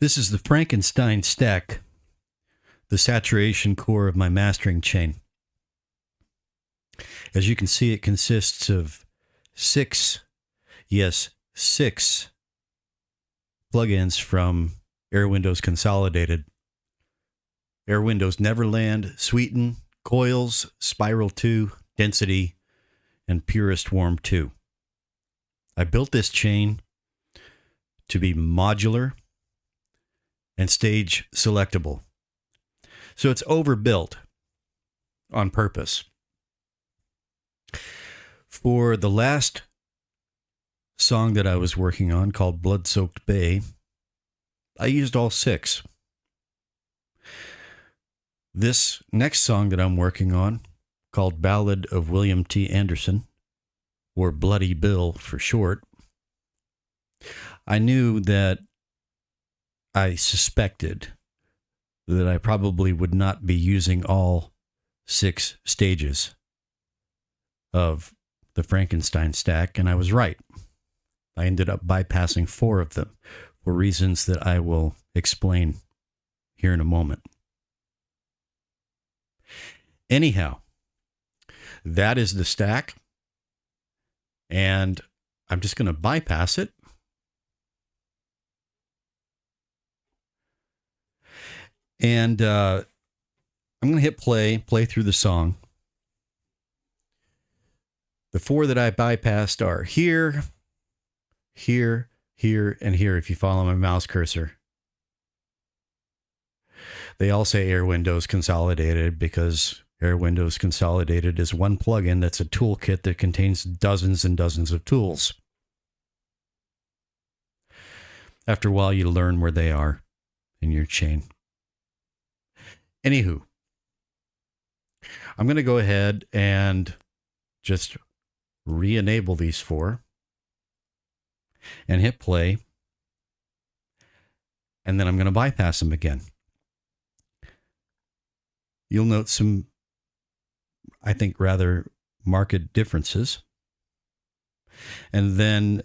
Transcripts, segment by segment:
This is the Frankenstein Stack, the saturation core of my mastering chain. As you can see, it consists of six plugins from Airwindows Consolidated. Airwindows Neverland, Sweeten, Coils, Spiral 2, Density, and Purest Warm 2. I built this chain to be modular and stage-selectable. So it's overbuilt on purpose. For the last song that I was working on, called Blood-Soaked Bay, I used all six. This next song that I'm working on, called Ballad of William T. Anderson, or Bloody Bill for short, I knew that I suspected that I probably would not be using all six stages of the Frankenstein Stack, and I was right. I ended up bypassing 4 of them for reasons that I will explain here in a moment. Anyhow, that is the stack, and I'm just going to bypass it. And I'm going to hit play through the song. The 4 that I bypassed are here, here, here, and here, if you follow my mouse cursor. They all say Airwindows Consolidated because Airwindows Consolidated is one plugin that's a toolkit that contains dozens and dozens of tools. After a while, you learn where they are in your chain. Anywho, I'm going to go ahead and just re-enable these 4 and hit play, and then I'm going to bypass them again. You'll note some, I think, rather marked differences. And then,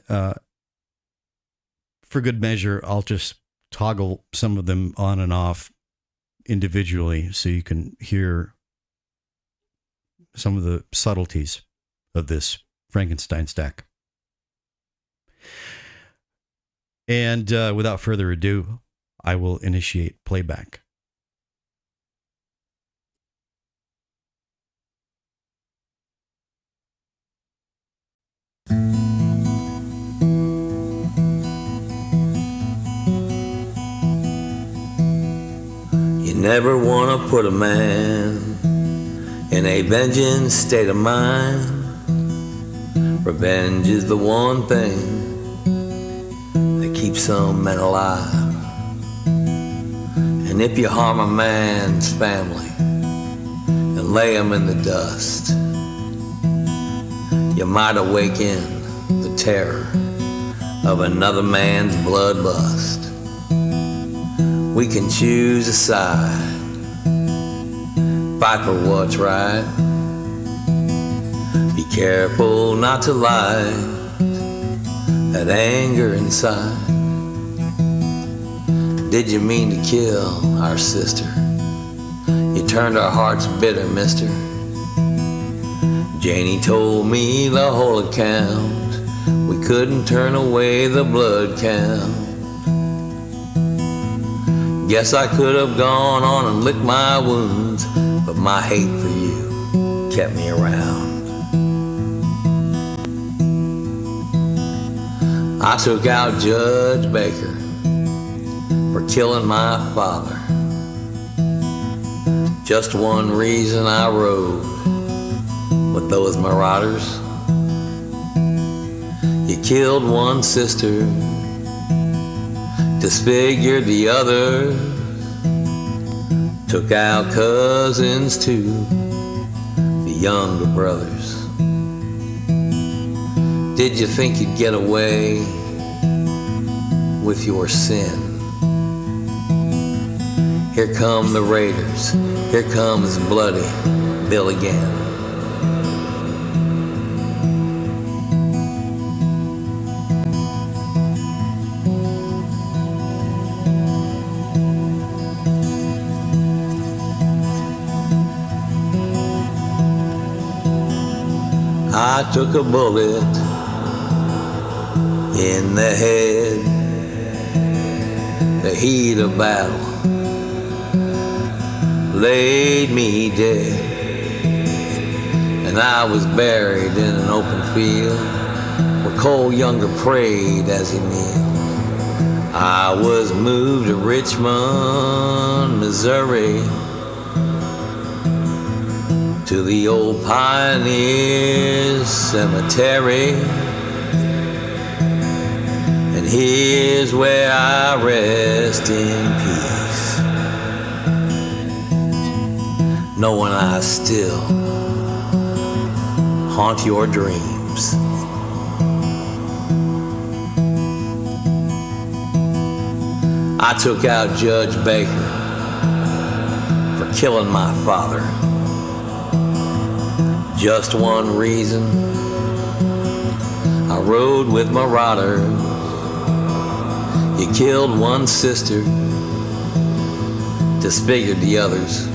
for good measure, I'll just toggle some of them on and off individually so you can hear some of the subtleties of this Frankenstein Stack. And without further ado, I will initiate playback. Never want to put a man in a vengeance state of mind. Revenge is the one thing that keeps some men alive. And if you harm a man's family and lay him in the dust, you might awaken the terror of another man's bloodlust. We can choose a side, fight for what's right. Be careful not to light that anger inside. Did you mean to kill our sister? You turned our hearts bitter, mister. Janie told me the whole account. We couldn't turn away the blood count. Guess I could have gone on and licked my wounds, but my hate for you kept me around. I took out Judge Baker for killing my father. Just one reason I rode with those marauders. You killed one sister, disfigured the other, took out cousins too, the younger brothers. Did you think you'd get away with your sin? Here come the raiders, here comes Bloody Bill again. I took a bullet in the head. The heat of battle laid me dead, and I was buried in an open field where Cole Younger prayed as he kneeled. I was moved to Richmond, Missouri, to the old Pioneer Cemetery, and here's where I rest in peace, knowing I still haunt your dreams. I took out Judge Baker for killing my father. Just one reason: I rode with marauders. You killed one sister, disfigured the others,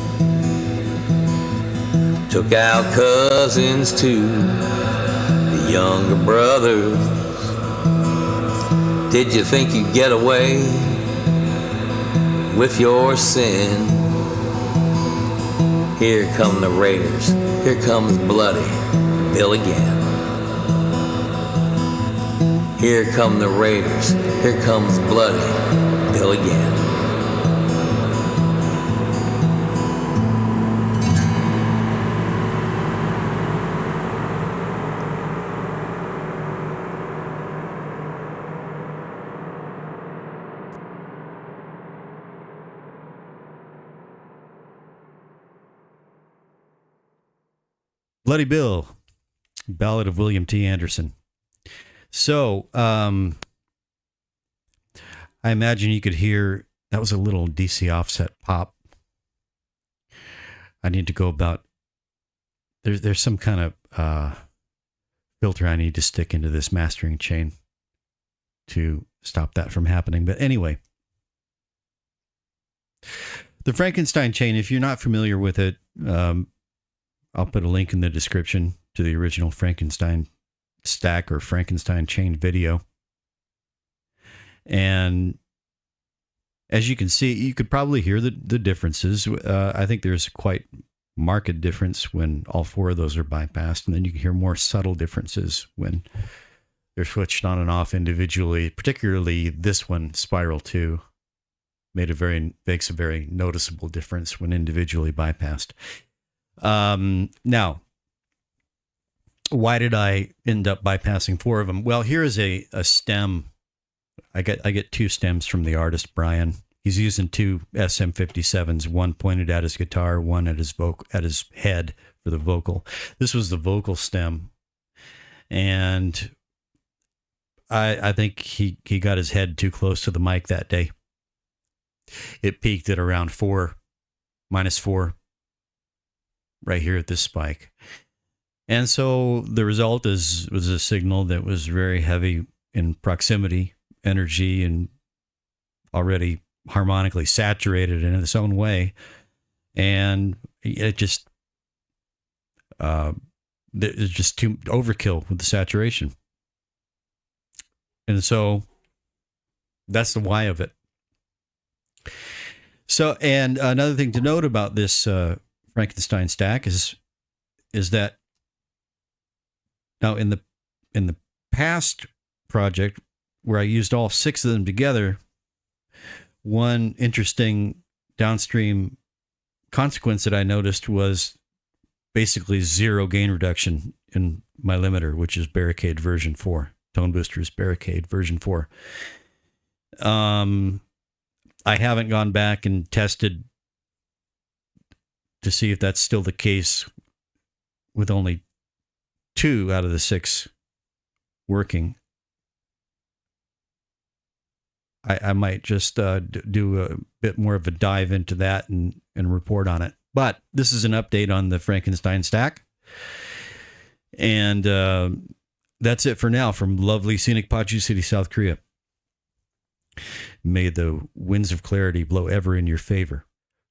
took out cousins too, the younger brothers. Did you think you'd get away with your sin? Here come the Raiders, here comes Bloody Bill again. Here come the Raiders, here comes Bloody Bill again. Bloody Bill, Ballad of William T. Anderson. So, I imagine you could hear that was a little DC offset pop. I need to go about, there's some kind of filter I need to stick into this mastering chain to stop that from happening. But anyway, the Frankenstein chain, if you're not familiar with it, I'll put a link in the description to the original Frankenstein Stack or Frankenstein chain video. And as you can see, you could probably hear the differences. I think there's quite marked difference when all four of those are bypassed, and then you can hear more subtle differences when they're switched on and off individually. Particularly this one, Spiral 2, makes a very noticeable difference when individually bypassed. Now, why did I end up bypassing four of them? Well, here is a stem. I get two stems from the artist, Brian. He's using two SM57s, one pointed at his guitar, one at his head for the vocal. This was the vocal stem. And I think he got his head too close to the mic that day. It peaked at around -4, right here at this spike. And so the result was a signal that was very heavy in proximity, energy, and already harmonically saturated in its own way. And it just, it's just too overkill with the saturation. And so that's the why of it. So, and another thing to note about this Frankenstein Stack is that now in the past project where I used all six of them together, one interesting downstream consequence that I noticed was basically zero gain reduction in my limiter, which is Barricade version 4. Tone Booster's Barricade version 4. I haven't gone back and tested to see if that's still the case with only 2 out of the 6 working. I might just do a bit more of a dive into that and report on it. But this is an update on the Frankenstein Stack. And that's it for now from lovely scenic Paju City, South Korea. May the winds of clarity blow ever in your favor.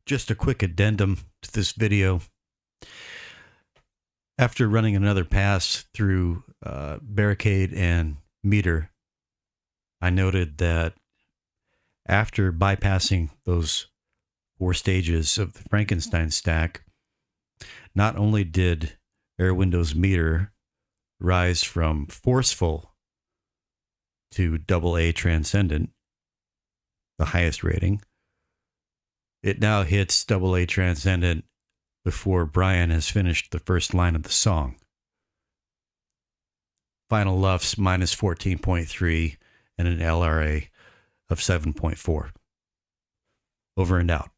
Just a quick addendum to this video. After running another pass through barricade and meter, I noted that after bypassing those 4 stages of the Frankenstein stack, not only did Airwindows meter rise from forceful to AA transcendent, the highest rating, it now hits AA transcendent before Brian has finished the first line of the song. Final LUFS minus 14.3 and an LRA of 7.4. Over and out.